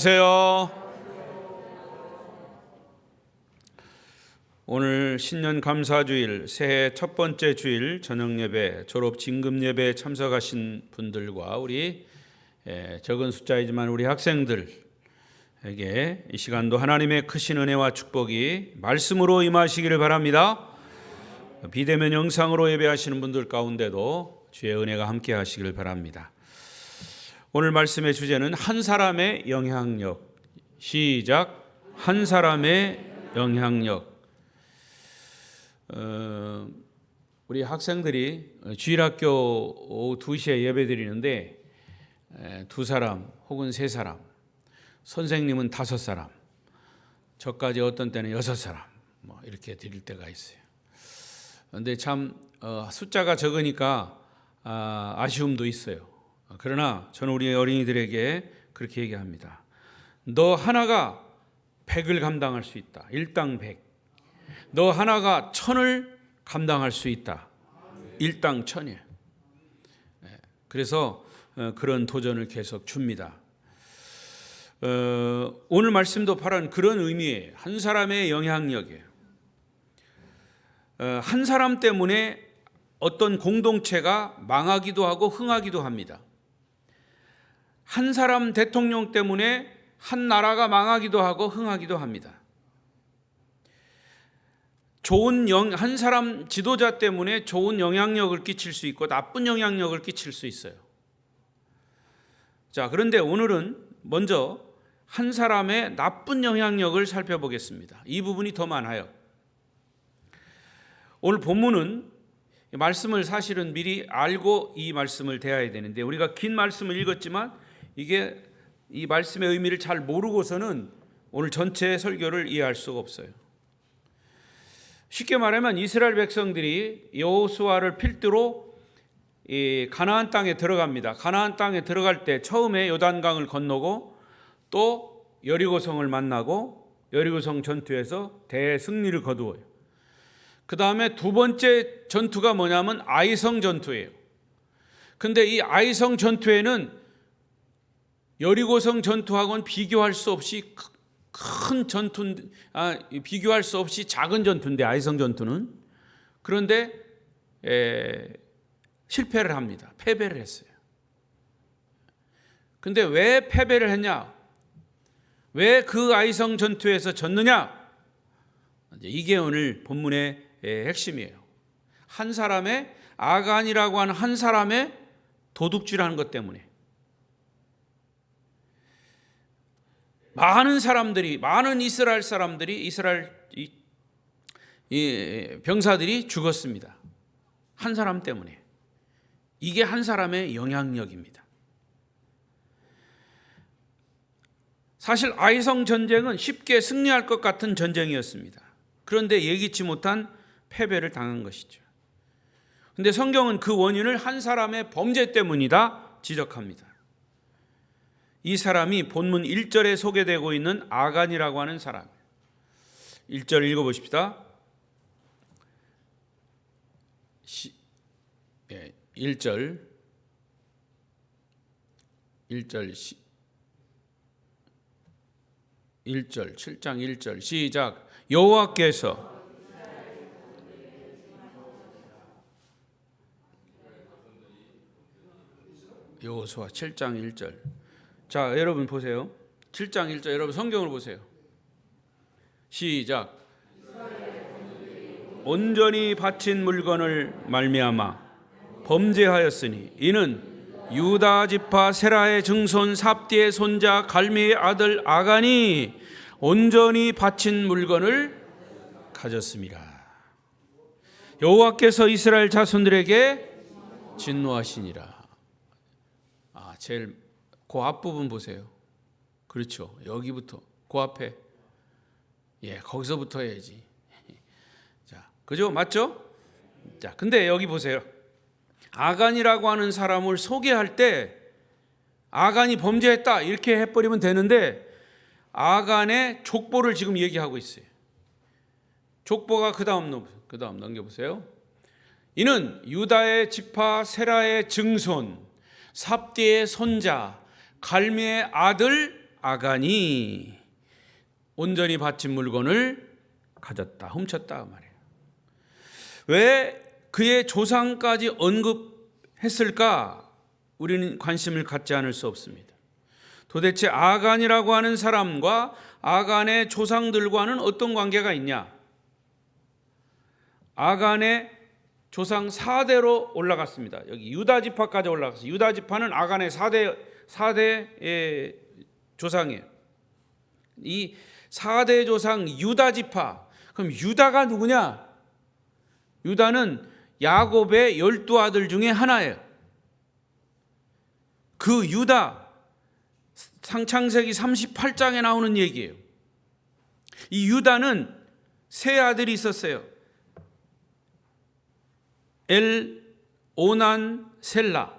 안녕하세요. 오늘 신년 감사주일 새해 첫 번째 주일 저녁예배, 졸업 진급예배에 참석하신 분들과 우리 적은 숫자이지만 우리 학생들에게 이 시간도 하나님의 크신 은혜와 축복이 말씀으로 임하시기를 바랍니다. 비대면 영상으로 예배하시는 분들 가운데도 주의 은혜가 함께 하시기를 바랍니다. 오늘 말씀의 주제는 한 사람의 영향력. 시작. 한 사람의 영향력. 우리 학생들이 주일학교 오후 2시에 예배 드리는데 2사람 혹은 3사람, 선생님은 5사람, 저까지 어떤 때는 6사람 이렇게 드릴 때가 있어요. 그런데 참 숫자가 적으니까 아쉬움도 있어요. 그러나 저는 우리 어린이들에게 그렇게 얘기합니다. 너 하나가 100을 감당할 수 있다. 일당 100. 너 하나가 1000을 감당할 수 있다. 일당 1000이에요. 그래서 그런 도전을 계속 줍니다. 오늘 말씀도 바로 그런 의미예요. 한 사람의 영향력이에요. 한 사람 때문에 어떤 공동체가 망하기도 하고 흥하기도 합니다. 한 사람 대통령 때문에 한 나라가 망하기도 하고 흥하기도 합니다. 한 사람 지도자 때문에 좋은 영향력을 끼칠 수 있고 나쁜 영향력을 끼칠 수 있어요. 자, 그런데 오늘은 먼저 한 사람의 나쁜 영향력을 살펴보겠습니다. 이 부분이 더 많아요. 오늘 본문은 말씀을 사실은 미리 알고 이 말씀을 대해야 되는데 우리가 긴 말씀을 읽었지만 이게 이 말씀의 의미를 잘 모르고서는 오늘 전체 설교를 이해할 수가 없어요. 쉽게 말하면 이스라엘 백성들이 여호수아를 필두로 가나안 땅에 들어갑니다. 가나안 땅에 들어갈 때 처음에 요단강을 건너고 또 여리고성을 만나고 여리고성 전투에서 대승리를 거두어요. 그 다음에 두 번째 전투가 뭐냐면 아이성 전투예요. 근데 이 아이성 전투에는 여리고성 전투하고는 비교할 수 없이 큰 전투, 비교할 수 없이 작은 전투인데 아이성 전투는. 그런데 실패를 합니다. 패배를 했어요. 근데 왜 패배를 했냐? 왜 그 아이성 전투에서 졌느냐? 이게 오늘 본문의 핵심이에요. 한 사람의 아간이라고 하는 한 사람의 도둑질하는 것 때문에 많은 이스라엘 사람들이 이스라엘 병사들이 죽었습니다. 한 사람 때문에. 이게 한 사람의 영향력입니다. 사실 아이성 전쟁은 쉽게 승리할 것 같은 전쟁이었습니다. 그런데 예기치 못한 패배를 당한 것이죠. 그런데 성경은 그 원인을 한 사람의 범죄 때문이다 지적합니다. 이 사람이 본문 1절에 소개되고 있는 아간이라고 하는 사람. 1절 읽어보십시다. 1절 7장 1절 시작. 여호와께서 여호수아 7장 1절. 자, 여러분 보세요. 7장 1절 여러분 성경을 보세요. 시작. 온전히 바친 물건을 말미암아 범죄하였으니 이는 유다 지파 세라의 증손 삽디의 손자 갈미의 아들 아간이 온전히 바친 물건을 가졌습니다. 여호와께서 이스라엘 자손들에게 진노하시니라. 제일 그 앞부분 보세요. 그렇죠. 여기부터 그 앞에 거기서부터 해야지. 자, 그죠? 맞죠? 자, 근데 여기 보세요. 아간이라고 하는 사람을 소개할 때 아간이 범죄했다 이렇게 해버리면 되는데 아간의 족보를 지금 얘기하고 있어요. 족보가 그 다음 넘겨보세요. 이는 유다의 지파 세라의 증손 삽디의 손자 갈미의 아들 아간이 온전히 바친 물건을 가졌다, 훔쳤다 말이에요. 왜 그의 조상까지 언급했을까? 우리는 관심을 갖지 않을 수 없습니다. 도대체 아간이라고 하는 사람과 아간의 조상들과는 어떤 관계가 있냐? 아간의 조상 4대로 올라갔습니다. 여기 유다 지파까지 올라갔어요. 유다 지파는 아간의 4대의 조상이에요. 이 4대 조상 유다 지파. 그럼 유다가 누구냐? 유다는 야곱의 12아들 중에 하나예요. 그 유다, 창세기 38장에 나오는 얘기예요. 이 유다는 세 아들이 있었어요. 엘, 오난, 셀라.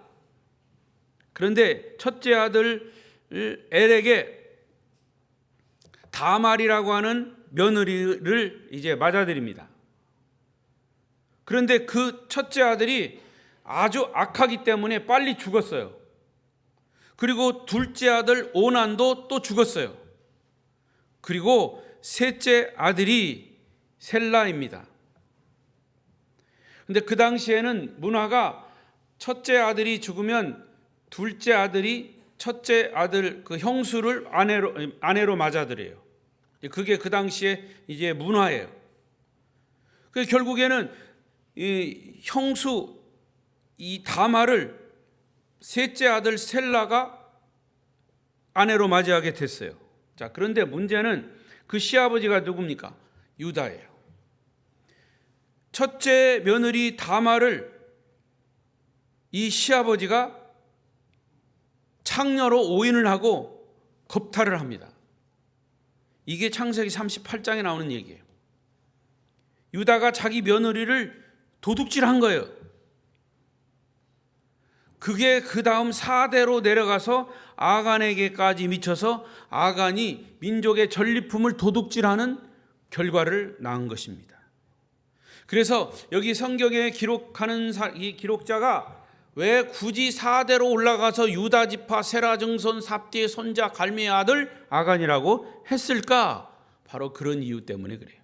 그런데 첫째 아들 엘에게 다말이라고 하는 며느리를 이제 맞아들입니다. 그런데 그 첫째 아들이 아주 악하기 때문에 빨리 죽었어요. 그리고 둘째 아들 오난도 또 죽었어요. 그리고 셋째 아들이 셀라입니다. 근데 그 당시에는 문화가 첫째 아들이 죽으면 둘째 아들이 첫째 아들 그 형수를 아내로 맞아들여요. 그게 그 당시에 이제 문화예요. 그래서 결국에는 이 형수 이 다말을 셋째 아들 셀라가 아내로 맞이하게 됐어요. 자, 그런데 문제는 그 시아버지가 누굽니까? 유다예요. 첫째 며느리 다말을 이 시아버지가 창녀로 오인을 하고 겁탈을 합니다. 이게 창세기 38장에 나오는 얘기예요. 유다가 자기 며느리를 도둑질한 거예요. 그게 그 다음 4대로 내려가서 아간에게까지 미쳐서 아간이 민족의 전리품을 도둑질하는 결과를 낳은 것입니다. 그래서 여기 성경에 기록하는 이 기록자가 왜 굳이 4대로 올라가서 유다 지파 세라 증손 삽디의 손자 갈미의 아들 아간이라고 했을까? 바로 그런 이유 때문에 그래요.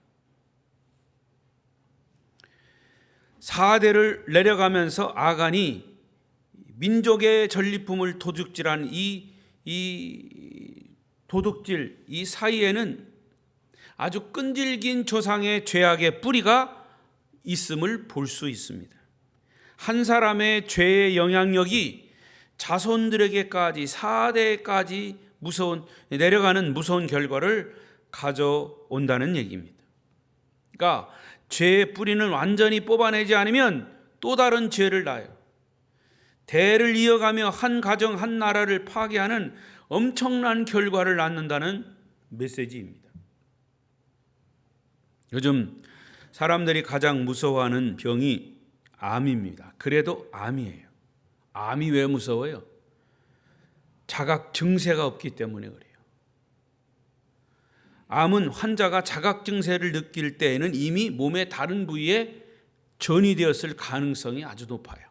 4대를 내려가면서 아간이 민족의 전리품을 도둑질한 이 도둑질 이 사이에는 아주 끈질긴 조상의 죄악의 뿌리가 있음을 볼 수 있습니다. 한 사람의 죄의 영향력이 자손들에게까지 4대까지 내려가는 무서운 결과를 가져온다는 얘기입니다. 그러니까 죄의 뿌리는 완전히 뽑아내지 않으면 또 다른 죄를 낳아요. 대를 이어가며 한 가정 한 나라를 파괴하는 엄청난 결과를 낳는다는 메시지입니다. 요즘 사람들이 가장 무서워하는 병이 암입니다. 그래도 암이에요. 암이 왜 무서워요? 자각 증세가 없기 때문에 그래요. 암은 환자가 자각 증세를 느낄 때에는 이미 몸의 다른 부위에 전이되었을 가능성이 아주 높아요.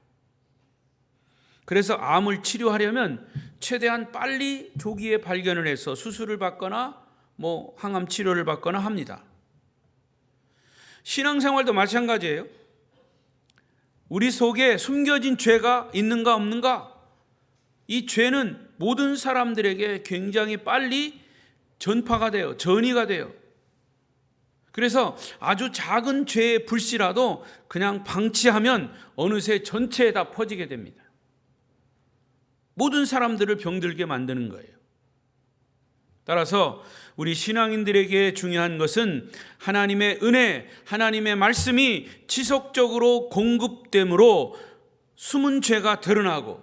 그래서 암을 치료하려면 최대한 빨리 조기에 발견을 해서 수술을 받거나 항암 치료를 받거나 합니다. 신앙생활도 마찬가지예요. 우리 속에 숨겨진 죄가 있는가 없는가? 이 죄는 모든 사람들에게 굉장히 빨리 전파가 돼요. 전이가 돼요. 그래서 아주 작은 죄의 불씨라도 그냥 방치하면 어느새 전체에 다 퍼지게 됩니다. 모든 사람들을 병들게 만드는 거예요. 따라서 우리 신앙인들에게 중요한 것은 하나님의 은혜, 하나님의 말씀이 지속적으로 공급됨으로 숨은 죄가 드러나고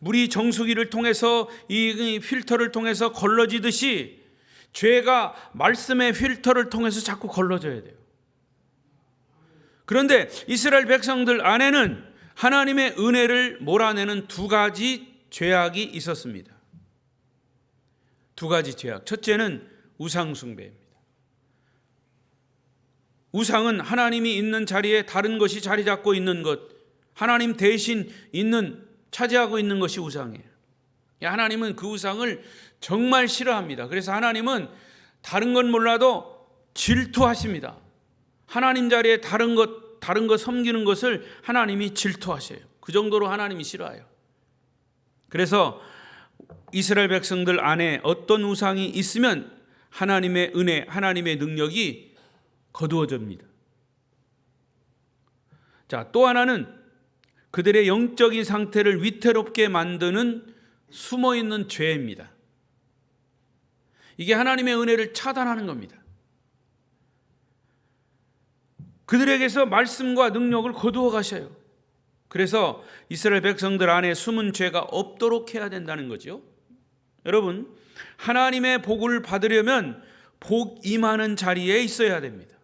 물이 정수기를 통해서 이 필터를 통해서 걸러지듯이 죄가 말씀의 필터를 통해서 자꾸 걸러져야 돼요. 그런데 이스라엘 백성들 안에는 하나님의 은혜를 몰아내는 두 가지 죄악이 있었습니다. 두 가지 죄악. 첫째는 우상 숭배입니다. 우상은 하나님이 있는 자리에 다른 것이 자리 잡고 있는 것, 하나님 대신 차지하고 있는 것이 우상이에요. 하나님은 그 우상을 정말 싫어합니다. 그래서 하나님은 다른 건 몰라도 질투하십니다. 하나님 자리에 다른 것 섬기는 것을 하나님이 질투하셔요. 그 정도로 하나님이 싫어해요. 그래서 이스라엘 백성들 안에 어떤 우상이 있으면 하나님의 은혜, 하나님의 능력이 거두어집니다. 자, 또 하나는 그들의 영적인 상태를 위태롭게 만드는 숨어있는 죄입니다. 이게 하나님의 은혜를 차단하는 겁니다. 그들에게서 말씀과 능력을 거두어 가셔요. 그래서 이스라엘 백성들 안에 숨은 죄가 없도록 해야 된다는 거죠. 여러분, 하나님의 복을 받으려면 복 임하는 자리에 있어야 됩니다.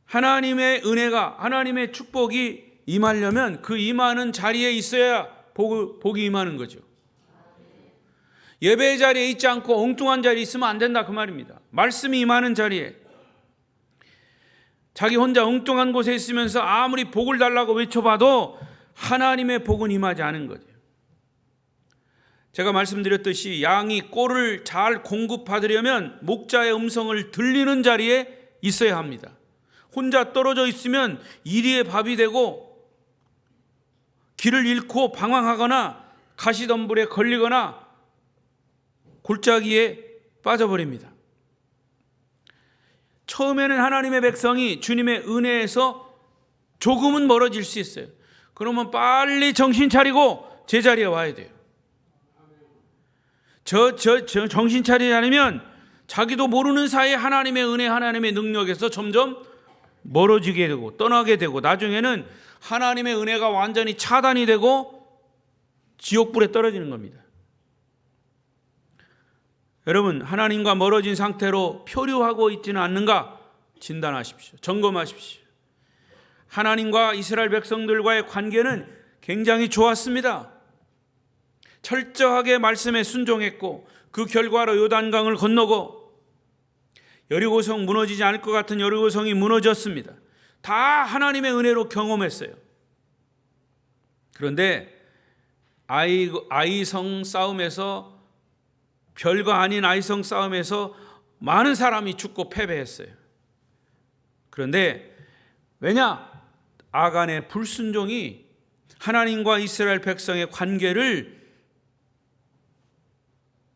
하나님의 은혜가, 하나님의 축복이 임하려면 그 임하는 자리에 있어야 복이 임하는 거죠. 예배의 자리에 있지 않고 엉뚱한 자리에 있으면 안 된다, 그 말입니다. 말씀이 임하는 자리에, 자기 혼자 엉뚱한 곳에 있으면서 아무리 복을 달라고 외쳐봐도 하나님의 복은 임하지 않은 거죠. 제가 말씀드렸듯이 양이 꼴을 잘 공급받으려면 목자의 음성을 들리는 자리에 있어야 합니다. 혼자 떨어져 있으면 이리에 밥이 되고 길을 잃고 방황하거나 가시덤불에 걸리거나 골짜기에 빠져버립니다. 처음에는 하나님의 백성이 주님의 은혜에서 조금은 멀어질 수 있어요. 그러면 빨리 정신 차리고 제자리에 와야 돼요. 정신 차리지 않으면 자기도 모르는 사이에 하나님의 은혜, 하나님의 능력에서 점점 멀어지게 되고 떠나게 되고 나중에는 하나님의 은혜가 완전히 차단이 되고 지옥불에 떨어지는 겁니다. 여러분, 하나님과 멀어진 상태로 표류하고 있지는 않는가 진단하십시오. 점검하십시오. 하나님과 이스라엘 백성들과의 관계는 굉장히 좋았습니다. 철저하게 말씀에 순종했고 그 결과로 요단강을 건너고 여리고성 무너지지 않을 것 같은 여리고성이 무너졌습니다. 다 하나님의 은혜로 경험했어요. 그런데 아이성 싸움에서, 별거 아닌 아이성 싸움에서 많은 사람이 죽고 패배했어요. 그런데 왜냐? 아간의 불순종이 하나님과 이스라엘 백성의 관계를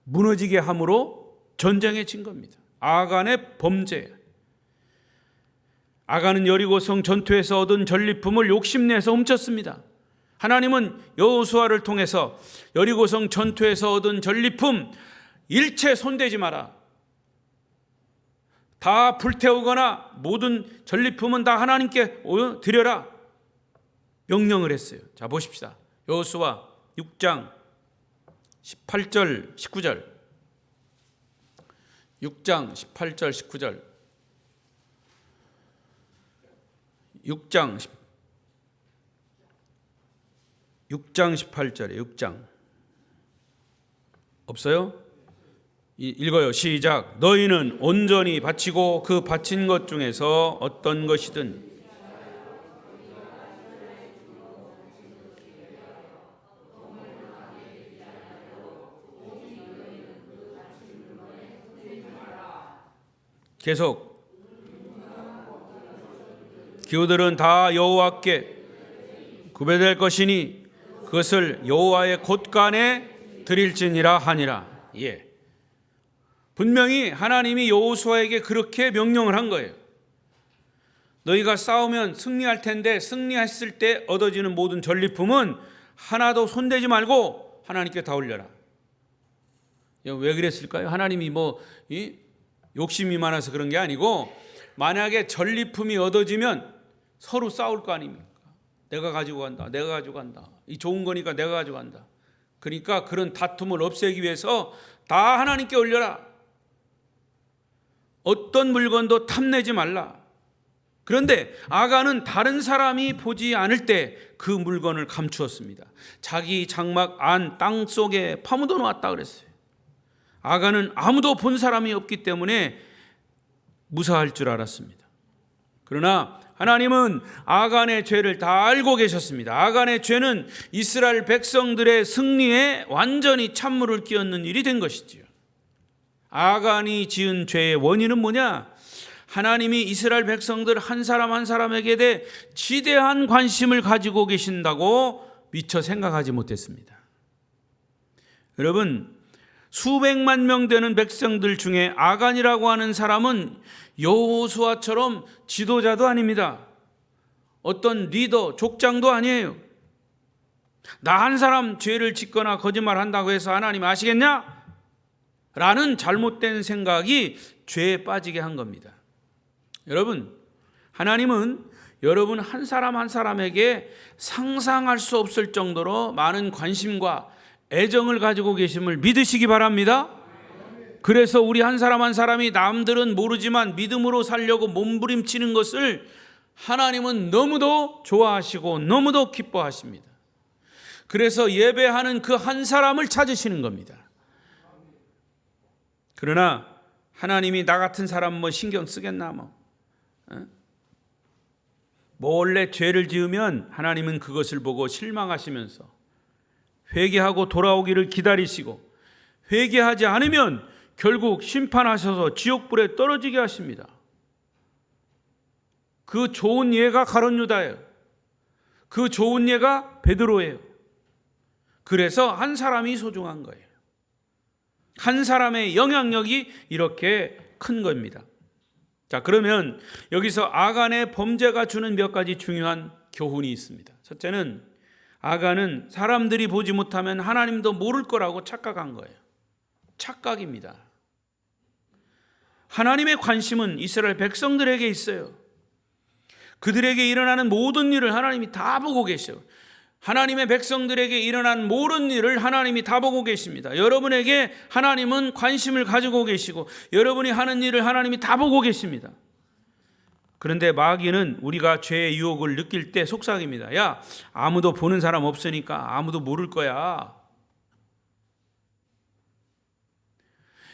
무너지게 함으로 전쟁에 진 겁니다. 아간의 범죄. 아간은 여리고성 전투에서 얻은 전리품을 욕심내서 훔쳤습니다. 하나님은 여호수아를 통해서 여리고성 전투에서 얻은 전리품 일체 손대지 마라, 다 불태우거나 모든 전리품은 다 하나님께 드려라 명령을 했어요. 자, 보십시다. 여호수아 6장 18절 19절 6장 18절 19절 6장 18절에 6장 없어요? 읽어요. 시작. 너희는 온전히 바치고 그 바친 것 중에서 어떤 것이든 계속 기후들은 다 여호와께 구별될 것이니 그것을 여호와의 곳간에 드릴지니라 하니라. 예. 분명히 하나님이 여호수아에게 그렇게 명령을 한 거예요. 너희가 싸우면 승리할 텐데 승리했을 때 얻어지는 모든 전리품은 하나도 손대지 말고 하나님께 다 올려라. 왜 그랬을까요? 하나님이 욕심이 많아서 그런 게 아니고, 만약에 전리품이 얻어지면 서로 싸울 거 아닙니까? 내가 가지고 간다, 내가 가지고 간다, 이 좋은 거니까 내가 가지고 간다. 그러니까 그런 다툼을 없애기 위해서 다 하나님께 올려라. 어떤 물건도 탐내지 말라. 그런데 아간은 다른 사람이 보지 않을 때 그 물건을 감추었습니다. 자기 장막 안 땅 속에 파묻어 놓았다 그랬어요. 아간은 아무도 본 사람이 없기 때문에 무사할 줄 알았습니다. 그러나 하나님은 아간의 죄를 다 알고 계셨습니다. 아간의 죄는 이스라엘 백성들의 승리에 완전히 찬물을 끼얹는 일이 된 것이지요. 아간이 지은 죄의 원인은 뭐냐? 하나님이 이스라엘 백성들 한 사람 한 사람에게 대해 지대한 관심을 가지고 계신다고 미처 생각하지 못했습니다. 여러분, 수백만 명 되는 백성들 중에 아간이라고 하는 사람은 여호수아처럼 지도자도 아닙니다. 어떤 리더, 족장도 아니에요. 나 한 사람 죄를 짓거나 거짓말한다고 해서 하나님 아시겠냐? 라는 잘못된 생각이 죄에 빠지게 한 겁니다. 여러분, 하나님은 여러분 한 사람 한 사람에게 상상할 수 없을 정도로 많은 관심과 애정을 가지고 계심을 믿으시기 바랍니다. 그래서 우리 한 사람 한 사람이 남들은 모르지만 믿음으로 살려고 몸부림치는 것을 하나님은 너무도 좋아하시고 너무도 기뻐하십니다. 그래서 예배하는 그 한 사람을 찾으시는 겁니다. 그러나 하나님이 나 같은 사람 뭐 신경 쓰겠나 몰래 죄를 지으면 하나님은 그것을 보고 실망하시면서 회개하고 돌아오기를 기다리시고 회개하지 않으면 결국 심판하셔서 지옥불에 떨어지게 하십니다. 그 좋은 예가 가룟 유다예요. 그 좋은 예가 베드로예요. 그래서 한 사람이 소중한 거예요. 한 사람의 영향력이 이렇게 큰 겁니다. 자, 그러면 여기서 아간의 범죄가 주는 몇 가지 중요한 교훈이 있습니다. 첫째는 아간은 사람들이 보지 못하면 하나님도 모를 거라고 착각한 거예요. 착각입니다. 하나님의 관심은 이스라엘 백성들에게 있어요. 그들에게 일어나는 모든 일을 하나님이 다 보고 계셔요. 하나님의 백성들에게 일어난 모든 일을 하나님이 다 보고 계십니다. 여러분에게 하나님은 관심을 가지고 계시고 여러분이 하는 일을 하나님이 다 보고 계십니다. 그런데 마귀는 우리가 죄의 유혹을 느낄 때 속삭입니다. 야, 아무도 보는 사람 없으니까 아무도 모를 거야.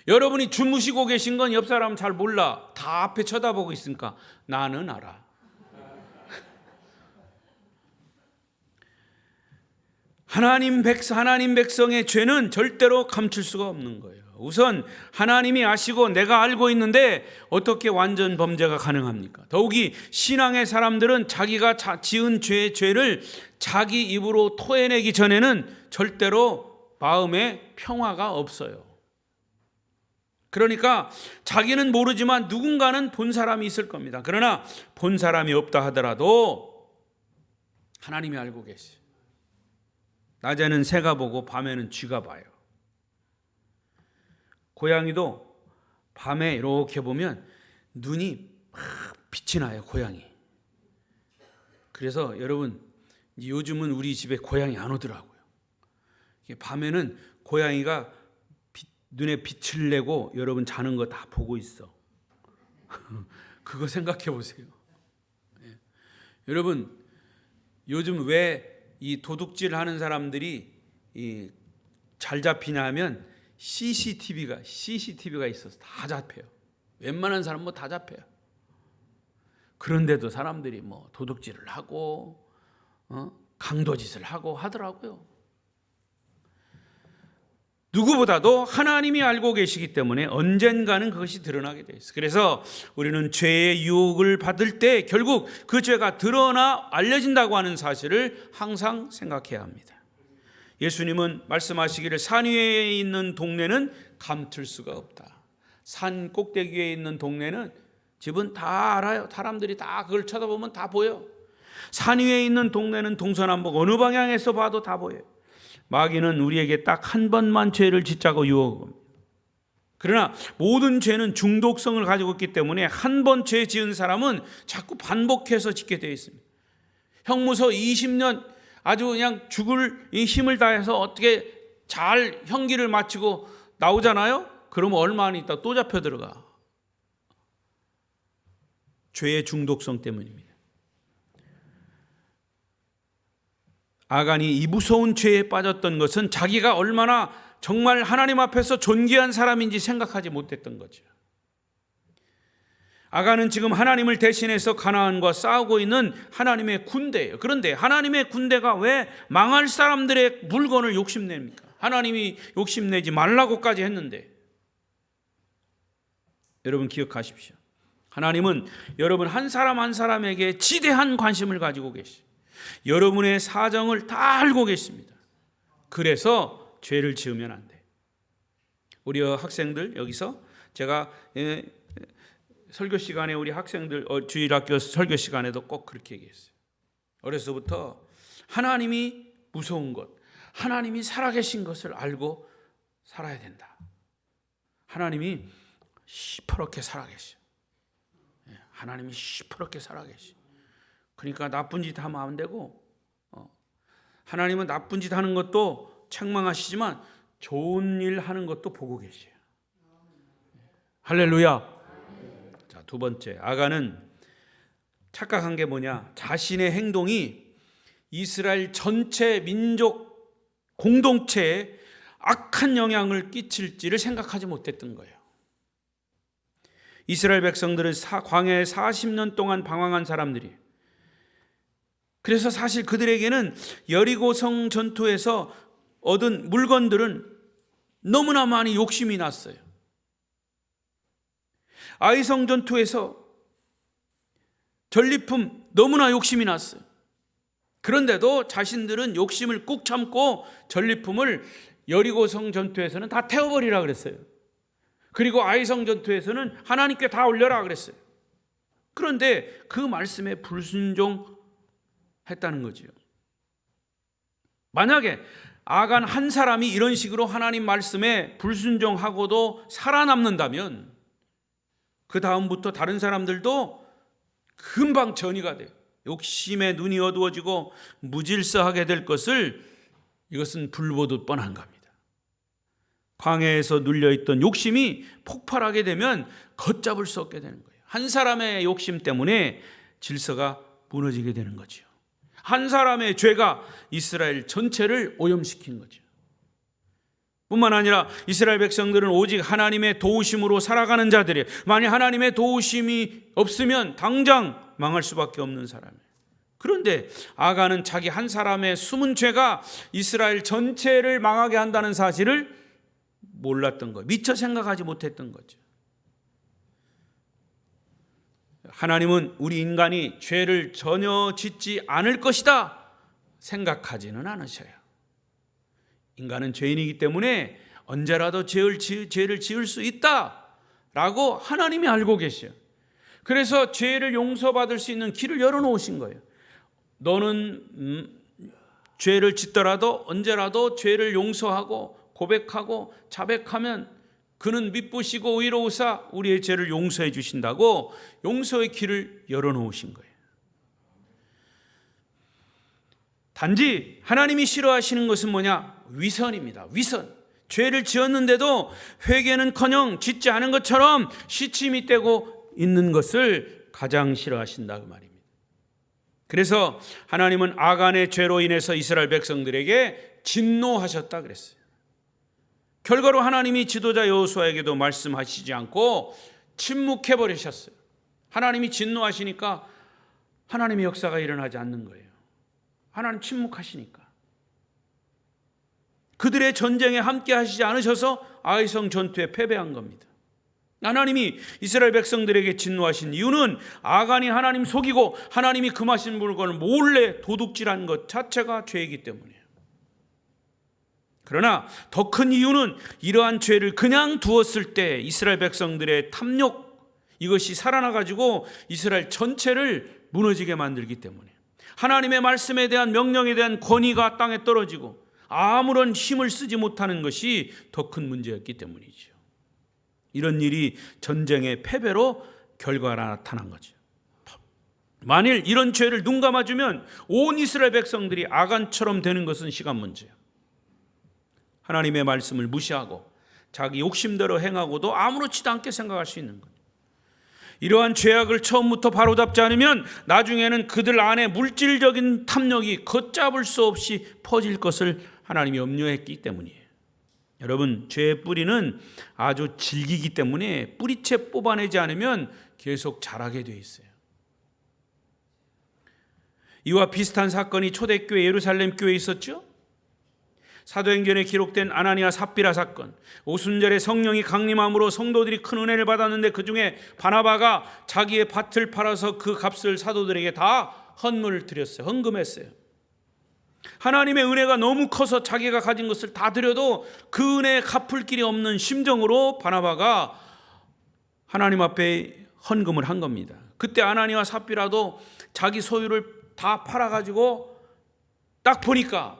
여러분이 주무시고 계신 건 옆 사람 잘 몰라. 다 앞에 쳐다보고 있으니까 나는 알아. 하나님 백성의 죄는 절대로 감출 수가 없는 거예요. 우선 하나님이 아시고 내가 알고 있는데 어떻게 완전 범죄가 가능합니까? 더욱이 신앙의 사람들은 자기가 지은 죄를 자기 입으로 토해내기 전에는 절대로 마음에 평화가 없어요. 그러니까 자기는 모르지만 누군가는 본 사람이 있을 겁니다. 그러나 본 사람이 없다 하더라도 하나님이 알고 계시. 낮에는 새가 보고 밤에는 쥐가 봐요. 고양이도 밤에 이렇게 보면 눈이 막 빛이 나요, 고양이. 그래서 여러분, 요즘은 우리 집에 고양이 안 오더라고요. 밤에는 고양이가 눈에 빛을 내고 여러분 자는 거 다 보고 있어. 그거 생각해 보세요. 여러분, 요즘 왜 이 도둑질 하는 사람들이 잘 잡히냐 하면 CCTV가 있어서 다 잡혀요. 웬만한 사람 뭐 다 잡혀요. 그런데도 사람들이 뭐 도둑질을 하고 강도짓을 하고 하더라고요. 누구보다도 하나님이 알고 계시기 때문에 언젠가는 그것이 드러나게 돼 있어요. 그래서 우리는 죄의 유혹을 받을 때 결국 그 죄가 드러나 알려진다고 하는 사실을 항상 생각해야 합니다. 예수님은 말씀하시기를 산 위에 있는 동네는 감출 수가 없다. 산 꼭대기에 있는 동네는 집은 다 알아요. 사람들이 다 그걸 쳐다보면 다 보여. 산 위에 있는 동네는 동서남북 어느 방향에서 봐도 다 보여요. 마귀는 우리에게 딱 한 번만 죄를 짓자고 유혹합니다. 그러나 모든 죄는 중독성을 가지고 있기 때문에 한 번 죄 지은 사람은 자꾸 반복해서 짓게 되어 있습니다. 형무소 20년 아주 그냥 죽을 힘을 다해서 어떻게 잘 형기를 마치고 나오잖아요. 그러면 얼마 안 있다 또 잡혀 들어가. 죄의 중독성 때문입니다. 아간이 이 무서운 죄에 빠졌던 것은 자기가 얼마나 정말 하나님 앞에서 존귀한 사람인지 생각하지 못했던 거죠. 아간은 지금 하나님을 대신해서 가나안과 싸우고 있는 하나님의 군대예요. 그런데 하나님의 군대가 왜 망할 사람들의 물건을 욕심냅니까? 하나님이 욕심내지 말라고까지 했는데, 여러분 기억하십시오. 하나님은 여러분 한 사람 한 사람에게 지대한 관심을 가지고 계시죠. 여러분의 사정을 다 알고 계십니다. 그래서 죄를 지으면 안 돼요. 우리 학생들 여기서 제가 설교 시간에 우리 학생들 주일학교 설교 시간에도 꼭 그렇게 얘기했어요. 어려서부터 하나님이 무서운 것, 하나님이 살아계신 것을 알고 살아야 된다. 하나님이 시퍼렇게 살아계셔. 하나님이 시퍼렇게 살아계셔. 그러니까 나쁜 짓 하면 안 되고, 하나님은 나쁜 짓 하는 것도 책망하시지만 좋은 일 하는 것도 보고 계셔요. 할렐루야. 자, 두 번째, 아간은 착각한 게 뭐냐? 자신의 행동이 이스라엘 전체 민족 공동체에 악한 영향을 끼칠지를 생각하지 못했던 거예요. 이스라엘 백성들은 광야에 40년 동안 방황한 사람들이에요. 그래서 사실 그들에게는 여리고성 전투에서 얻은 물건들은 너무나 많이 욕심이 났어요. 아이성 전투에서 전리품 너무나 욕심이 났어요. 그런데도 자신들은 욕심을 꾹 참고 전리품을 여리고성 전투에서는 다 태워버리라 그랬어요. 그리고 아이성 전투에서는 하나님께 다 올려라 그랬어요. 그런데 그 말씀에 불순종했다는 거지요. 만약에 아간 한 사람이 이런 식으로 하나님 말씀에 불순종하고도 살아남는다면 그 다음부터 다른 사람들도 금방 전이가 돼요. 욕심에 눈이 어두워지고 무질서하게 될 것을, 이것은 불보듯 뻔한 겁니다. 광야에서 눌려있던 욕심이 폭발하게 되면 걷잡을 수 없게 되는 거예요. 한 사람의 욕심 때문에 질서가 무너지게 되는 거죠. 한 사람의 죄가 이스라엘 전체를 오염시킨 거죠. 뿐만 아니라 이스라엘 백성들은 오직 하나님의 도우심으로 살아가는 자들이에요. 만약 하나님의 도우심이 없으면 당장 망할 수밖에 없는 사람이에요. 그런데 아간은 자기 한 사람의 숨은 죄가 이스라엘 전체를 망하게 한다는 사실을 몰랐던 거예요. 미처 생각하지 못했던 거죠. 하나님은 우리 인간이 죄를 전혀 짓지 않을 것이다 생각하지는 않으셔요. 인간은 죄인이기 때문에 언제라도 죄를 지을 수 있다라고 하나님이 알고 계셔요. 그래서 죄를 용서받을 수 있는 길을 열어놓으신 거예요. 너는 죄를 짓더라도 언제라도 죄를 용서하고 고백하고 자백하면 그는 미쁘시고 의로우사 우리의 죄를 용서해 주신다고 용서의 길을 열어놓으신 거예요. 단지 하나님이 싫어하시는 것은 뭐냐? 위선입니다. 위선. 죄를 지었는데도 회개는커녕 짓지 않은 것처럼 시침이 떼고 있는 것을 가장 싫어하신다 그 말입니다. 그래서 하나님은 아간의 죄로 인해서 이스라엘 백성들에게 진노하셨다 그랬어요. 결과로 하나님이 지도자 여호수아에게도 말씀하시지 않고 침묵해 버리셨어요. 하나님이 진노하시니까 하나님의 역사가 일어나지 않는 거예요. 하나님 침묵하시니까. 그들의 전쟁에 함께 하시지 않으셔서 아이성 전투에 패배한 겁니다. 하나님이 이스라엘 백성들에게 진노하신 이유는 아간이 하나님 속이고 하나님이 금하신 물건을 몰래 도둑질한 것 자체가 죄이기 때문이에요. 그러나 더 큰 이유는 이러한 죄를 그냥 두었을 때 이스라엘 백성들의 탐욕, 이것이 살아나가지고 이스라엘 전체를 무너지게 만들기 때문에 하나님의 말씀에 대한 명령에 대한 권위가 땅에 떨어지고 아무런 힘을 쓰지 못하는 것이 더 큰 문제였기 때문이죠. 이런 일이 전쟁의 패배로 결과가 나타난 거죠. 만일 이런 죄를 눈 감아주면 온 이스라엘 백성들이 아간처럼 되는 것은 시간 문제예요. 하나님의 말씀을 무시하고 자기 욕심대로 행하고도 아무렇지도 않게 생각할 수 있는 거예요. 이러한 죄악을 처음부터 바로잡지 않으면 나중에는 그들 안에 물질적인 탐욕이 걷잡을 수 없이 퍼질 것을 하나님이 염려했기 때문이에요. 여러분, 죄의 뿌리는 아주 질기기 때문에 뿌리채 뽑아내지 않으면 계속 자라게 돼 있어요. 이와 비슷한 사건이 초대교회 예루살렘 교회에 있었죠. 사도행전에 기록된 아나니아 삽비라 사건, 오순절에 성령이 강림함으로 성도들이 큰 은혜를 받았는데 그중에 바나바가 자기의 밭을 팔아서 그 값을 사도들에게 다 헌물을 드렸어요. 헌금했어요. 하나님의 은혜가 너무 커서 자기가 가진 것을 다 드려도 그 은혜에 갚을 길이 없는 심정으로 바나바가 하나님 앞에 헌금을 한 겁니다. 그때 아나니아와 삽비라도 자기 소유를 다 팔아가지고 딱 보니까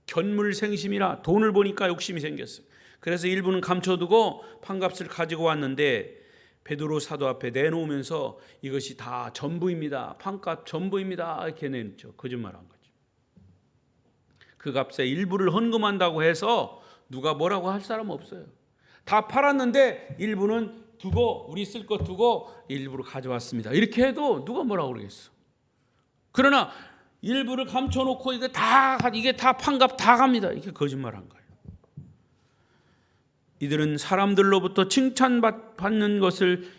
견물생심이라 돈을 보니까 욕심이 생겼어요. 그래서 일부는 감춰두고 판값을 가지고 왔는데 베드로 사도 앞에 내놓으면서 이것이 다 전부입니다. 판값 전부입니다. 이렇게 내놓죠. 거짓말한 거죠. 그 값에 일부를 헌금한다고 해서 누가 뭐라고 할 사람 없어요. 다 팔았는데 일부는 두고 우리 쓸 것 두고 일부를 가져왔습니다. 이렇게 해도 누가 뭐라고 그러겠어. 그러나 일부를 감춰놓고 이게 다 판값 다 갑니다. 이게 거짓말한 거예요. 이들은 사람들로부터 칭찬받는 것을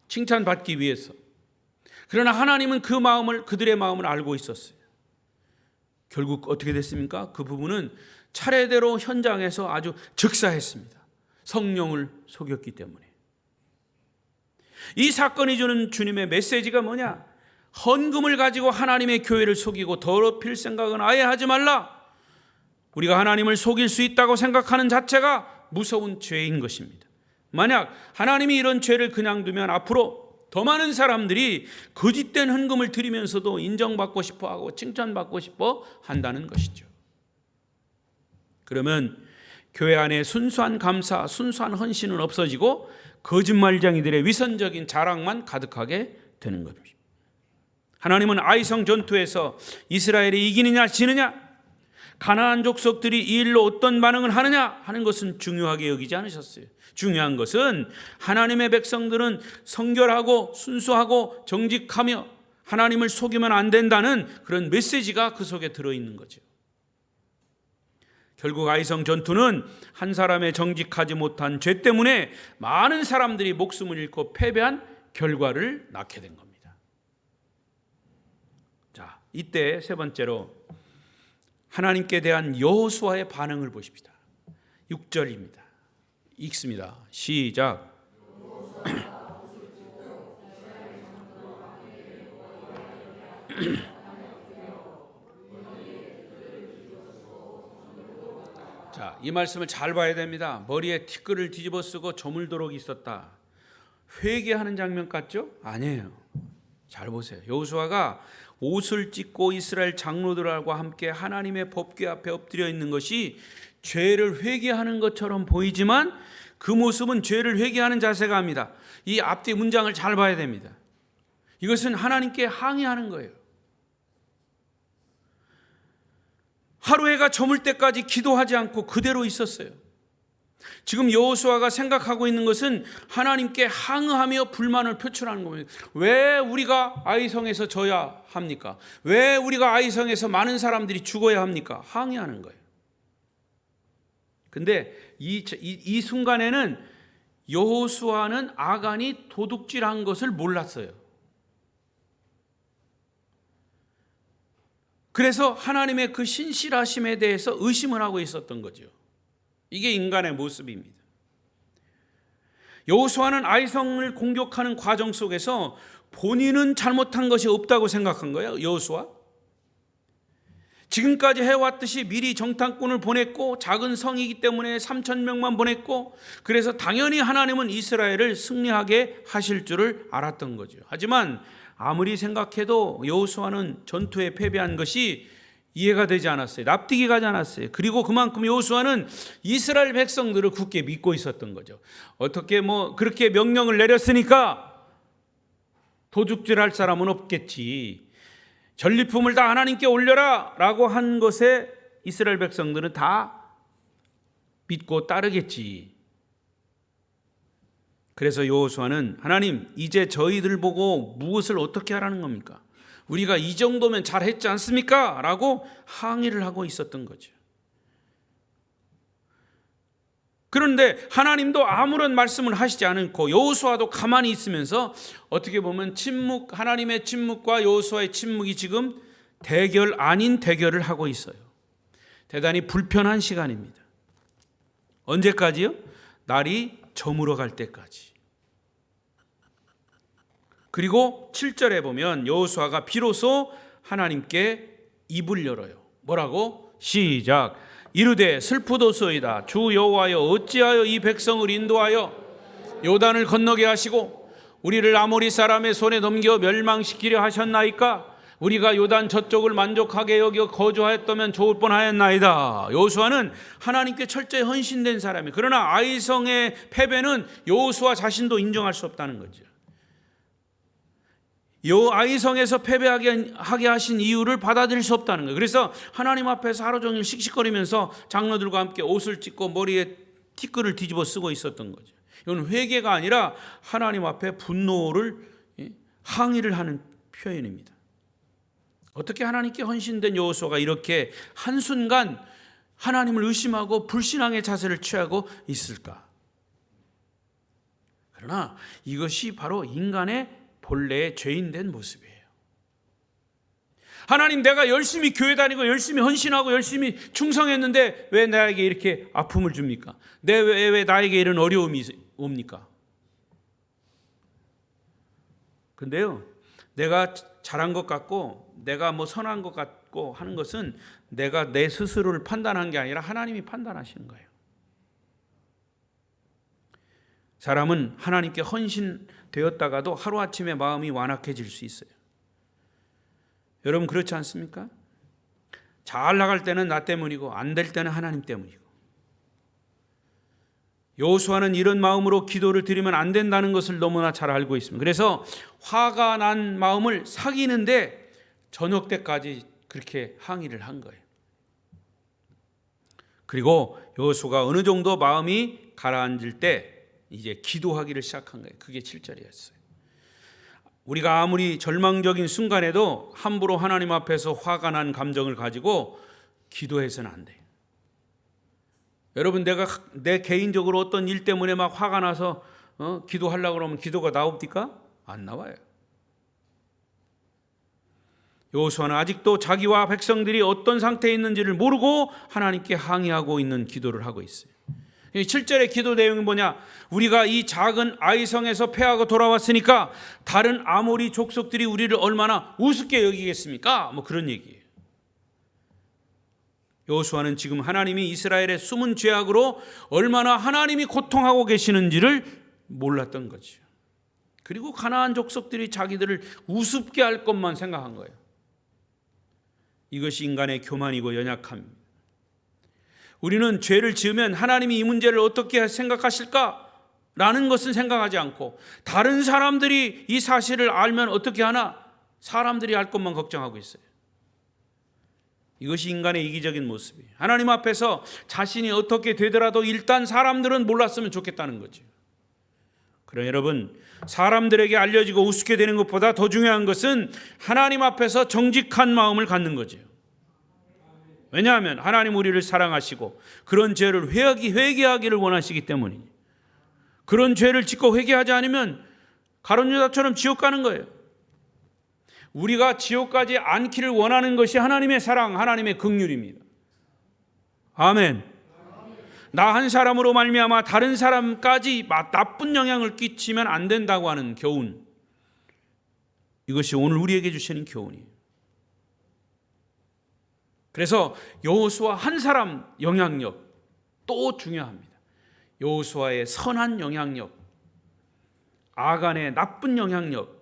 칭찬받기 위해서. 그러나 하나님은 그들의 마음을 알고 있었어요. 결국 어떻게 됐습니까? 그 부분은 차례대로 현장에서 아주 즉사했습니다. 성령을 속였기 때문에. 이 사건이 주는 주님의 메시지가 뭐냐? 헌금을 가지고 하나님의 교회를 속이고 더럽힐 생각은 아예 하지 말라. 우리가 하나님을 속일 수 있다고 생각하는 자체가 무서운 죄인 것입니다. 만약 하나님이 이런 죄를 그냥 두면 앞으로 더 많은 사람들이 거짓된 헌금을 드리면서도 인정받고 싶어하고 칭찬받고 싶어 한다는 것이죠. 그러면 교회 안에 순수한 감사, 순수한 헌신은 없어지고 거짓말쟁이들의 위선적인 자랑만 가득하게 되는 겁니다. 하나님은 아이성 전투에서 이스라엘이 이기느냐 지느냐, 가나안 족속들이 이 일로 어떤 반응을 하느냐 하는 것은 중요하게 여기지 않으셨어요. 중요한 것은 하나님의 백성들은 성결하고 순수하고 정직하며 하나님을 속이면 안 된다는 그런 메시지가 그 속에 들어있는 거죠. 결국 아이성 전투는 한 사람의 정직하지 못한 죄 때문에 많은 사람들이 목숨을 잃고 패배한 결과를 낳게 된 겁니다. 자, 이때 세 번째로 하나님께 대한 여호수아의 반응을 보십시다. 6절입니다. 읽습니다. 시작. 자, 이 말씀을 잘 봐야 됩니다. 머리에 티끌을 뒤집어 쓰고 저물도록 있었다. 회개하는 장면 같죠? 아니에요. 잘 보세요. 여호수아가 옷을 찢고 이스라엘 장로들과 함께 하나님의 법궤 앞에 엎드려 있는 것이 죄를 회개하는 것처럼 보이지만 그 모습은 죄를 회개하는 자세가 아닙니다. 이 앞뒤 문장을 잘 봐야 됩니다. 이것은 하나님께 항의하는 거예요. 하루 해가 저물 때까지 기도하지 않고 그대로 있었어요. 지금 여호수아가 생각하고 있는 것은 하나님께 항의하며 불만을 표출하는 겁니다. 왜 우리가 아이성에서 져야 합니까? 왜 우리가 아이성에서 많은 사람들이 죽어야 합니까? 항의하는 거예요. 근데 이 순간에는 여호수아는 아간이 도둑질한 것을 몰랐어요. 그래서 하나님의 그 신실하심에 대해서 의심을 하고 있었던 거죠. 이게 인간의 모습입니다. 여호수아는 아이성을 공격하는 과정 속에서 본인은 잘못한 것이 없다고 생각한 거예요. 여호수아. 지금까지 해왔듯이 미리 정탐꾼을 보냈고 작은 성이기 때문에 3,000명만 보냈고 그래서 당연히 하나님은 이스라엘을 승리하게 하실 줄을 알았던 거죠. 하지만 아무리 생각해도 여호수아는 전투에 패배한 것이 이해가 되지 않았어요. 납득이 가지 않았어요. 그리고 그만큼 여호수아는 이스라엘 백성들을 굳게 믿고 있었던 거죠. 어떻게 그렇게 명령을 내렸으니까 도둑질할 사람은 없겠지. 전리품을 다 하나님께 올려라 라고 한 것에 이스라엘 백성들은 다 믿고 따르겠지. 그래서 여호수아는 하나님, 이제 저희들 보고 무엇을 어떻게 하라는 겁니까? 우리가 이 정도면 잘했지 않습니까? 라고 항의를 하고 있었던 거죠. 그런데 하나님도 아무런 말씀을 하시지 않고 여호수아도 가만히 있으면서 어떻게 보면 하나님의 침묵과 여호수아의 침묵이 지금 대결 아닌 대결을 하고 있어요. 대단히 불편한 시간입니다. 언제까지요? 날이 저물어 갈 때까지. 그리고 7절에 보면 여호수아가 비로소 하나님께 입을 열어요. 뭐라고? 시작. 이르되 슬프도소이다. 주 여호와여 어찌하여 이 백성을 인도하여 요단을 건너게 하시고 우리를 아모리 사람의 손에 넘겨 멸망시키려 하셨나이까? 우리가 요단 저쪽을 만족하게 여겨 거주하였다면 좋을 뻔하였나이다. 여호수아는 하나님께 철저히 헌신된 사람이에요. 그러나 아이성의 패배는 여호수아 자신도 인정할 수 없다는 거죠. 아이성에서 패배하게 하신 이유를 받아들일 수 없다는 거예요. 그래서 하나님 앞에서 하루 종일 씩씩거리면서 장로들과 함께 옷을 찢고 머리에 티끌을 뒤집어 쓰고 있었던 거죠. 이건 회개가 아니라 하나님 앞에 분노를 항의를 하는 표현입니다. 어떻게 하나님께 헌신된 여호수아가 이렇게 한순간 하나님을 의심하고 불신앙의 자세를 취하고 있을까? 그러나 이것이 바로 인간의 본래의 죄인된 모습이에요. 하나님, 내가 열심히 교회 다니고 열심히 헌신하고 열심히 충성했는데 왜 나에게 이렇게 아픔을 줍니까? 왜 나에게 이런 어려움이 옵니까? 근데요, 내가 잘한 것 같고 내가 선한 것 같고 하는 것은 내가 내 스스로를 판단한 게 아니라 하나님이 판단하시는 거예요. 사람은 하나님께 헌신되었다가도 하루아침에 마음이 완악해질 수 있어요. 여러분 그렇지 않습니까? 잘 나갈 때는 나 때문이고 안 될 때는 하나님 때문이고. 여호수아는 이런 마음으로 기도를 드리면 안 된다는 것을 너무나 잘 알고 있습니다. 그래서 화가 난 마음을 사귀는데 저녁 때까지 그렇게 항의를 한 거예요. 그리고 여호수아가 어느 정도 마음이 가라앉을 때 이제 기도하기를 시작한 거예요. 그게 7절이었어요. 우리가 아무리 절망적인 순간에도 함부로 하나님 앞에서 화가 난 감정을 가지고 기도해서는 안 돼요. 여러분, 내 개인적으로 어떤 일 때문에 막 화가 나서 기도하려고 그러면 기도가 나옵니까? 안 나와요. 여호수아는 아직도 자기와 백성들이 어떤 상태에 있는지를 모르고 하나님께 항의하고 있는 기도를 하고 있어요. 7절의 기도 내용이 뭐냐? 우리가 이 작은 아이성에서 패하고 돌아왔으니까 다른 아모리 족속들이 우리를 얼마나 우습게 여기겠습니까? 그런 얘기예요. 여호수아는 지금 하나님이 이스라엘의 숨은 죄악으로 얼마나 하나님이 고통하고 계시는지를 몰랐던 거죠. 그리고 가나안 족속들이 자기들을 우습게 할 것만 생각한 거예요. 이것이 인간의 교만이고 연약함입니다. 우리는 죄를 지으면 하나님이 이 문제를 어떻게 생각하실까? 라는 것은 생각하지 않고 다른 사람들이 이 사실을 알면 어떻게 하나? 사람들이 알 것만 걱정하고 있어요. 이것이 인간의 이기적인 모습이에요. 하나님 앞에서 자신이 어떻게 되더라도 일단 사람들은 몰랐으면 좋겠다는 거죠. 그러나 여러분, 사람들에게 알려지고 우습게 되는 것보다 더 중요한 것은 하나님 앞에서 정직한 마음을 갖는 거죠. 왜냐하면 하나님 우리를 사랑하시고 그런 죄를 회개하기를 원하시기 때문이에요. 그런 죄를 짓고 회개하지 않으면 가룟 유다처럼 지옥 가는 거예요. 우리가 지옥 가지 않기를 원하는 것이 하나님의 사랑, 하나님의 긍휼입니다. 아멘. 나 한 사람으로 말미암아 다른 사람까지 나쁜 영향을 끼치면 안 된다고 하는 교훈. 이것이 오늘 우리에게 주시는 교훈이에요. 그래서 여호수아 한 사람 영향력 또 중요합니다. 여호수아의 선한 영향력, 아간의 나쁜 영향력.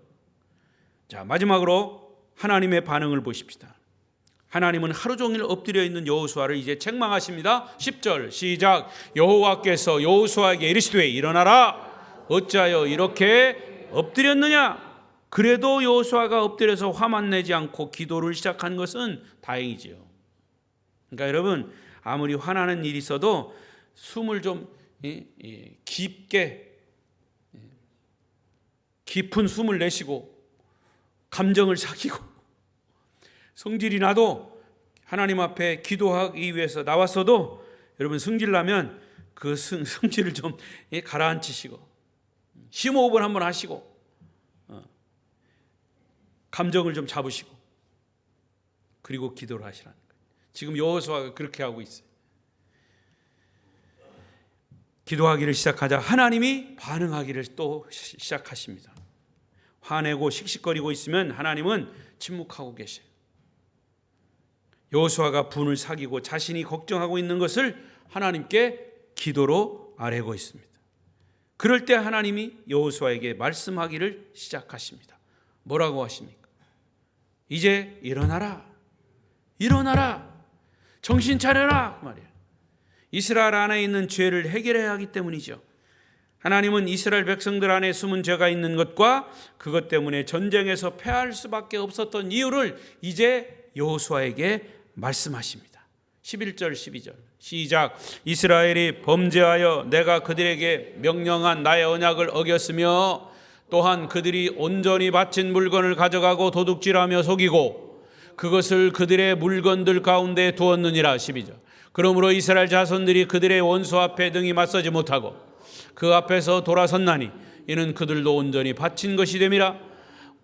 자, 마지막으로 하나님의 반응을 보십시다. 하나님은 하루 종일 엎드려 있는 여호수아를 이제 책망하십니다. 10절 시작. 여호와께서 여호수아에게 이르시되 일어나라. 어찌하여 이렇게 엎드렸느냐? 그래도 여호수아가 엎드려서 화만 내지 않고 기도를 시작한 것은 다행이지요. 그러니까 여러분, 아무리 화나는 일이 있어도 숨을 좀 깊은 숨을 내쉬고 감정을 sak이고 성질이 나도 하나님 앞에 기도하기 위해서 나왔어도 여러분, 성질 나면 그 성질을 좀 가라앉히시고 심호흡을 한번 하시고 감정을 좀 잡으시고 그리고 기도를 하시라는 거예요. 지금 여호수아가 그렇게 하고 있어요. 기도하기를 시작하자 하나님이 반응하기를 또 시작하십니다. 화내고 씩씩거리고 있으면 하나님은 침묵하고 계셔요. 여호수아가 분을 사귀고 자신이 걱정하고 있는 것을 하나님께 기도로 아뢰고 있습니다. 그럴 때 하나님이 여호수아에게 말씀하기를 시작하십니다. 뭐라고 하십니까? 이제 일어나라. 일어나라. 정신 차려라. 그 말이에요. 이스라엘 안에 있는 죄를 해결해야 하기 때문이죠. 하나님은 이스라엘 백성들 안에 숨은 죄가 있는 것과 그것 때문에 전쟁에서 패할 수밖에 없었던 이유를 이제 여호수아에게 말씀하십니다. 11절 12절 시작. 이스라엘이 범죄하여 내가 그들에게 명령한 나의 언약을 어겼으며 또한 그들이 온전히 바친 물건을 가져가고 도둑질하며 속이고 그것을 그들의 물건들 가운데 두었느니라. 12절 그러므로 이스라엘 자손들이 그들의 원수 앞에 능히 맞서지 못하고 그 앞에서 돌아섰나니 이는 그들도 온전히 바친 것이 됨이라.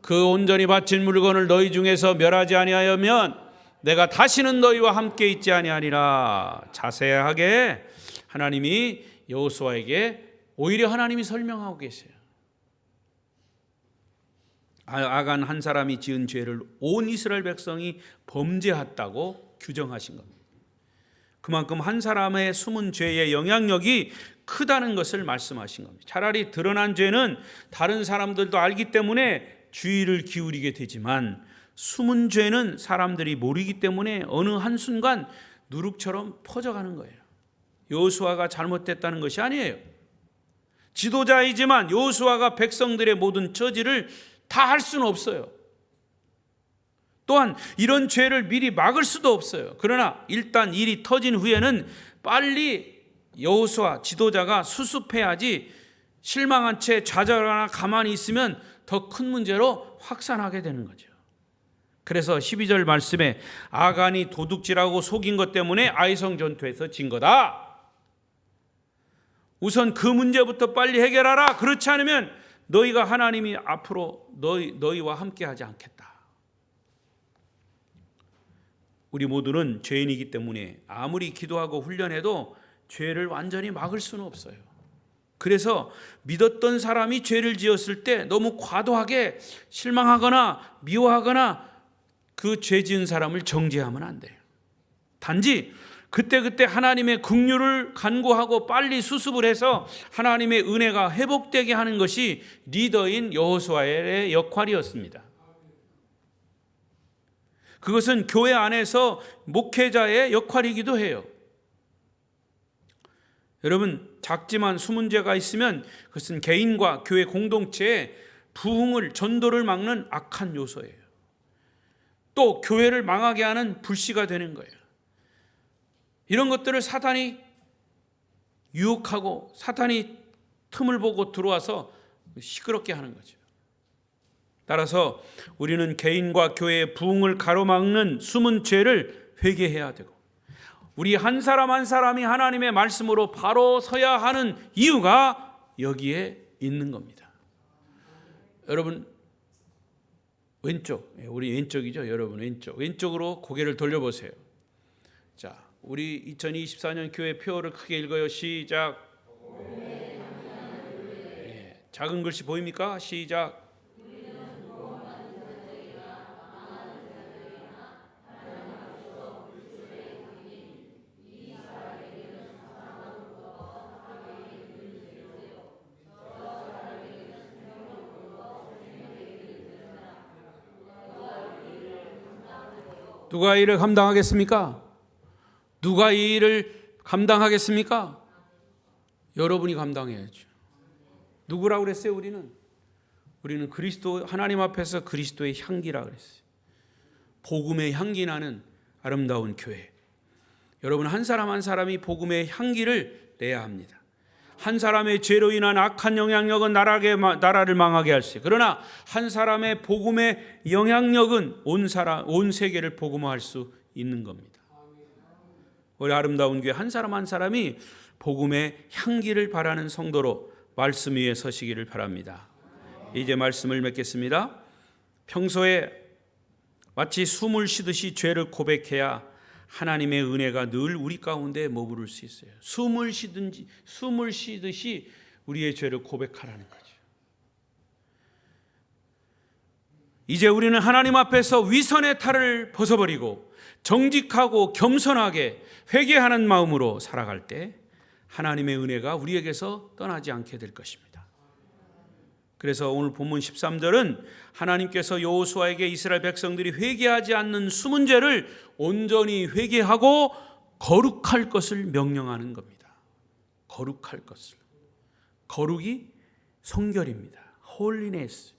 그 온전히 바친 물건을 너희 중에서 멸하지 아니하여면 내가 다시는 너희와 함께 있지 아니하리라. 자세하게 하나님이 여호수아에게 오히려 하나님이 설명하고 계세요. 아간 한 사람이 지은 죄를 온 이스라엘 백성이 범죄했다고 규정하신 겁니다. 그만큼 한 사람의 숨은 죄의 영향력이 크다는 것을 말씀하신 겁니다. 차라리 드러난 죄는 다른 사람들도 알기 때문에 주의를 기울이게 되지만 숨은 죄는 사람들이 모르기 때문에 어느 한순간 누룩처럼 퍼져가는 거예요. 여호수아가 잘못됐다는 것이 아니에요. 지도자이지만 여호수아가 백성들의 모든 처지를 다 할 수는 없어요. 또한 이런 죄를 미리 막을 수도 없어요. 그러나 일단 일이 터진 후에는 빨리 여호수아 지도자가 수습해야지 실망한 채 좌절하거나 가만히 있으면 더 큰 문제로 확산하게 되는 거죠. 그래서 12절 말씀에 아간이 도둑질하고 속인 것 때문에 아이성 전투에서 진 거다. 우선 그 문제부터 빨리 해결하라. 그렇지 않으면 너희가 하나님이 앞으로 너희와 함께하지 않겠다. 우리 모두는 죄인이기 때문에 아무리 기도하고 훈련해도 죄를 완전히 막을 수는 없어요. 그래서 믿었던 사람이 죄를 지었을 때 너무 과도하게 실망하거나 미워하거나 그 죄 지은 사람을 정죄하면 안 돼요. 단지 그때그때 하나님의 긍휼을 간구하고 빨리 수습을 해서 하나님의 은혜가 회복되게 하는 것이 리더인 여호수아의 역할이었습니다. 그것은 교회 안에서 목회자의 역할이기도 해요. 여러분, 작지만 숨은 죄가 있으면 그것은 개인과 교회 공동체의 부흥을, 전도를 막는 악한 요소예요. 또 교회를 망하게 하는 불씨가 되는 거예요. 이런 것들을 사탄이 유혹하고 사탄이 틈을 보고 들어와서 시끄럽게 하는 거죠. 따라서 우리는 개인과 교회의 부흥을 가로막는 숨은 죄를 회개해야 되고 우리 한 사람 한 사람이 하나님의 말씀으로 바로 서야 하는 이유가 여기에 있는 겁니다. 여러분 왼쪽, 우리 왼쪽이죠. 여러분 왼쪽으로 고개를 돌려보세요. 자, 우리 2024년 교회 표어를 크게 읽어요. 시작. 작은 글씨 보입니까? 시작. 누가 이 일을 감당하겠습니까? 누가 이 일을 감당하겠습니까? 여러분이 감당해야죠. 누구라고 그랬어요? 우리는 그리스도, 하나님 앞에서 그리스도의 향기라 그랬어요. 복음의 향기 나는 아름다운 교회. 여러분 한 사람 한 사람이 복음의 향기를 내야 합니다. 한 사람의 죄로 인한 악한 영향력은 나라를 망하게 할 수 있어요. 그러나 한 사람의 복음의 영향력은 온 세계를 복음화할 수 있는 겁니다. 우리 아름다운 교회 한 사람 한 사람이 복음의 향기를 바라는 성도로 말씀 위에 서시기를 바랍니다. 이제 말씀을 맺겠습니다. 평소에 마치 숨을 쉬듯이 죄를 고백해야 하나님의 은혜가 늘 우리 가운데 머무를 수 있어요. 숨을 쉬듯이 우리의 죄를 고백하라는 거죠. 이제 우리는 하나님 앞에서 위선의 탈을 벗어버리고 정직하고 겸손하게 회개하는 마음으로 살아갈 때 하나님의 은혜가 우리에게서 떠나지 않게 될 것입니다. 그래서 오늘 본문 13절은 하나님께서 여호수아에게 이스라엘 백성들이 회개하지 않는 숨은 죄를 온전히 회개하고 거룩할 것을 명령하는 겁니다. 거룩할 것을. 거룩이 성결입니다. 홀리네스.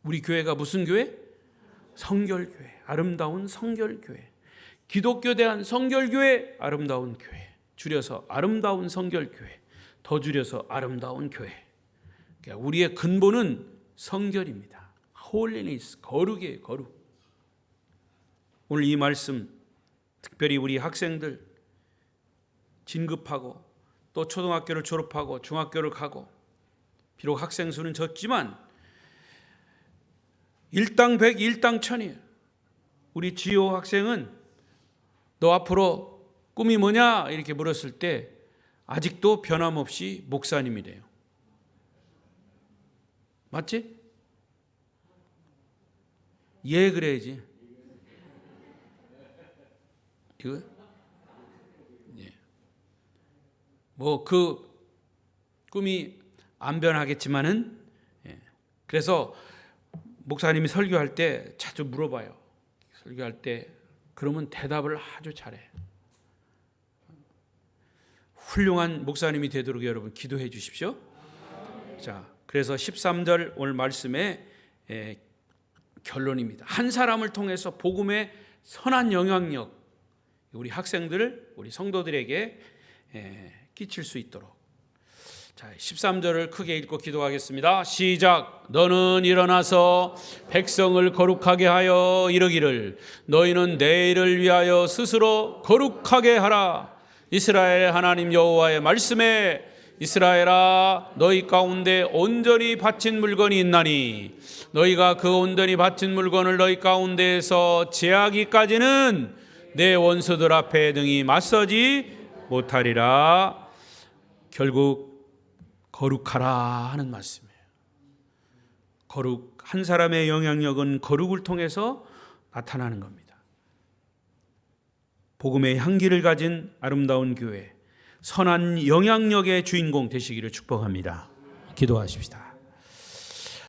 우리 교회가 무슨 교회? 성결교회. 아름다운 성결교회. 기독교 대한 성결교회, 아름다운 교회. 줄여서 아름다운 성결교회. 더 줄여서 아름다운 교회. 우리의 근본은 성결입니다. 홀리니스, 거룩이에요. 거룩. 오늘 이 말씀 특별히 우리 학생들 진급하고 또 초등학교를 졸업하고 중학교를 가고 비록 학생 수는 적지만 일당백 일당천이에요. 우리 지효 학생은 너 앞으로 꿈이 뭐냐 이렇게 물었을 때 아직도 변함없이 목사님이래요. 맞지? 예 그래야지. 이거? 예. 뭐 그 꿈이 안 변하겠지만은 예. 그래서 목사님이 설교할 때 자주 물어봐요. 설교할 때 그러면 대답을 아주 잘해. 훌륭한 목사님이 되도록 여러분 기도해 주십시오. 자. 그래서 13절 오늘 말씀의 결론입니다. 한 사람을 통해서 복음의 선한 영향력 우리 학생들, 우리 성도들에게 끼칠 수 있도록. 자, 13절을 크게 읽고 기도하겠습니다. 시작. 너는 일어나서 백성을 거룩하게 하여 이르기를 너희는 내일을 위하여 스스로 거룩하게 하라. 이스라엘 하나님 여호와의 말씀에 이스라엘아 너희 가운데 온전히 바친 물건이 있나니 너희가 그 온전히 바친 물건을 너희 가운데에서 제하기까지는 내 원수들 앞에 능히 맞서지 못하리라. 결국 거룩하라 하는 말씀이에요. 거룩, 한 사람의 영향력은 거룩을 통해서 나타나는 겁니다. 복음의 향기를 가진 아름다운 교회, 선한 영향력의 주인공 되시기를 축복합니다. 기도하십시다.